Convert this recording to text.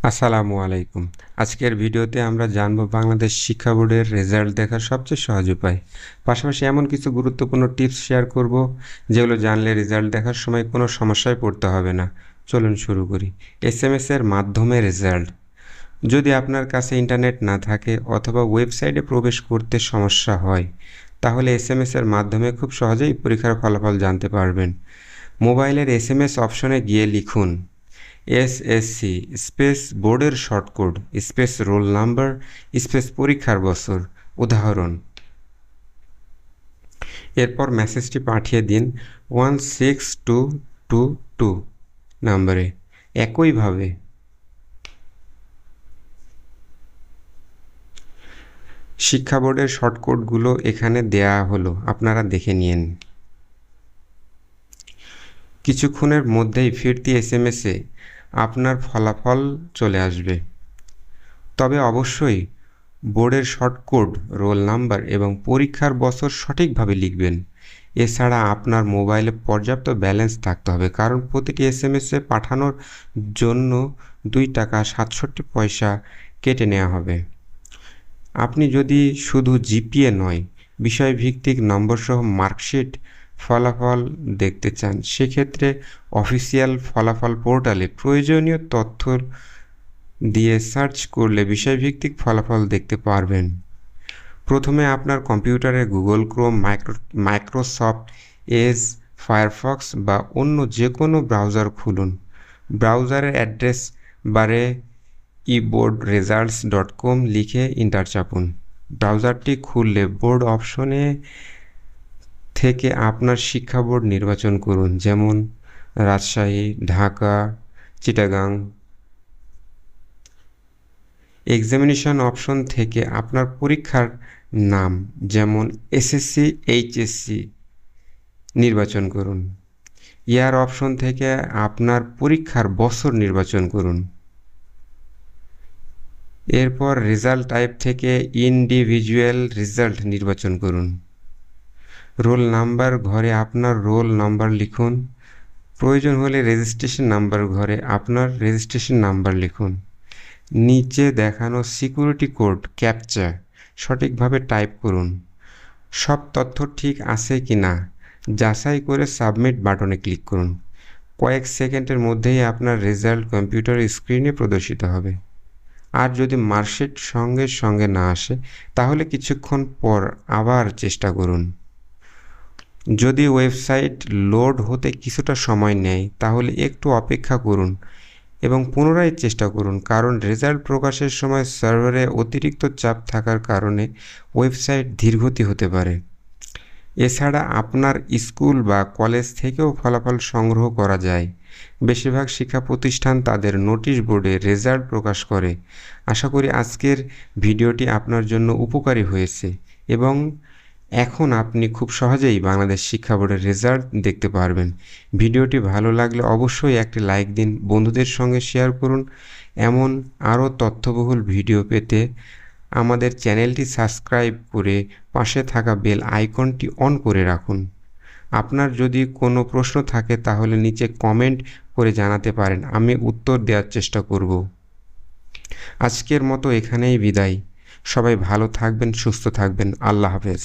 আসসালামু আলাইকুম। আজকের ভিডিওতে আমরা জানব বাংলাদেশ শিক্ষা বোর্ডের রেজাল্ট দেখার সবচেয়ে সহজ উপায়। পাশাপাশি এমন কিছু গুরুত্বপূর্ণ টিপস শেয়ার করব যেগুলো জানলে রেজাল্ট দেখার সময় কোনো সমস্যায় পড়তে হবে না। চলুন শুরু করি। এসএমএস এর মাধ্যমে রেজাল্ট। যদি আপনার কাছে ইন্টারনেট না থাকে অথবা ওয়েবসাইটে প্রবেশ করতে সমস্যা হয়, তাহলে এসএমএস এর মাধ্যমে খুব সহজেই পরীক্ষার ফলাফল জানতে পারবেন। মোবাইলের এসএমএস অপশনে গিয়ে লিখুন এসএসসি স্পেস বোর্ডের shortcode space roll number space পরীক্ষার বছর উদাহরণ। এরপর মেসেজটি পাঠিয়ে দিন 16222 নম্বরে। একইভাবে শিক্ষা বোর্ডের শর্টকোডগুলো এখানে দেয়া হলো, আপনারা দেখে নিন। কিছুক্ষণের মধ্যেই ফিরতি এসএমএসে আপনার ফলাফল চলে আসবে। তবে অবশ্যই বোর্ডের শর্টকোড, রোল নাম্বার এবং পরীক্ষার বছর সঠিকভাবে লিখবেন। এছাড়া আপনার মোবাইলে পর্যাপ্ত ব্যালেন্স থাকতে হবে, কারণ প্রতিটি এসএমএসে পাঠানোর জন্য 2 টাকা 67 পয়সা কেটে নেওয়া হবে। আপনি যদি শুধু জিপিএ নয়, বিষয়ভিত্তিক নম্বরসহ মার্কশিট ফলাফল দেখতে চান, সেক্ষেত্রে অফিসিয়াল ফলাফল পোর্টালে প্রয়োজনীয় তথ্য দিয়ে সার্চ করলে বিষয়ভিত্তিক ফলাফল দেখতে পারবেন। প্রথমে আপনার কম্পিউটারে Google Chrome, Microsoft Edge, Firefox বা অন্য যে কোনো ব্রাউজার খুলুন। ব্রাউজারের অ্যাড্রেস বারে eboardresults.com লিখে এন্টার চাপুন। ব্রাউজারটি খুললে বোর্ড অপশনে থেকে আপনার শিক্ষা বোর্ড নির্বাচন করুন, যেমন রাজশাহী, ঢাকা, চিটাগাং। এক্সামিনেশন অপশন থেকে আপনার পরীক্ষার নাম, যেমন এসএসসি, এইচএসসি নির্বাচন করুন। ইয়ার অপশন থেকে আপনার পরীক্ষার বছর নির্বাচন করুন। এরপর রেজাল্ট টাইপ থেকে ইন্ডিভিজুয়াল রেজাল্ট নির্বাচন করুন। রোল নাম্বার ঘরে আপনার রোল নাম্বার লিখুন। প্রয়োজন হলে রেজিস্ট্রেশন নাম্বার ঘরে আপনার রেজিস্ট্রেশন নাম্বার লিখুন। নিচে দেখানো সিকিউরিটি কোড, ক্যাপচা সঠিকভাবে টাইপ করুন। সব তথ্য ঠিক আছে কি না যাচাই করে সাবমিট বাটনে ক্লিক করুন। কয়েক সেকেন্ডের মধ্যেই আপনার রেজাল্ট কম্পিউটার স্ক্রিনে প্রদর্শিত হবে। আর যদি মার্কশিট সঙ্গে সঙ্গে না আসে, তাহলে কিছুক্ষণ পর আবার চেষ্টা করুন। যদি ওয়েবসাইট লোড হতে কিছুটা সময় নেয়, তাহলে একটু অপেক্ষা করুন এবং পুনরায় চেষ্টা করুন, কারণ রেজাল্ট প্রকাশের সময় সার্ভারে অতিরিক্ত চাপ থাকার কারণে ওয়েবসাইট ধীরগতি হতে পারে। এছাড়া আপনার স্কুল বা কলেজ থেকেও ফলাফল সংগ্রহ করা যায়। বেশিরভাগ শিক্ষা প্রতিষ্ঠান তাদের নোটিশ বোর্ডে রেজাল্ট প্রকাশ করে। আশা করি আজকের ভিডিওটি আপনার জন্য উপকারী হয়েছে এবং এখন আপনি খুব সহজেই বাংলাদেশ শিক্ষা বোর্ডের রেজাল্ট দেখতে পারবেন। ভিডিওটি ভালো লাগলে অবশ্যই একটি লাইক দিন, বন্ধুদের সঙ্গে শেয়ার করুন। এমন আরও তথ্যবহুল ভিডিও পেতে আমাদের চ্যানেলটি সাবস্ক্রাইব করে পাশে থাকা বেল আইকনটি অন করে রাখুন। আপনার যদি কোনো প্রশ্ন থাকে তাহলে নিচে কমেন্ট করে জানাতে পারেন, আমি উত্তর দেওয়ার চেষ্টা করব। আজকের মতো এখানেই বিদায়। সবাই ভালো থাকবেন, সুস্থ থাকবেন। আল্লাহ হাফেজ।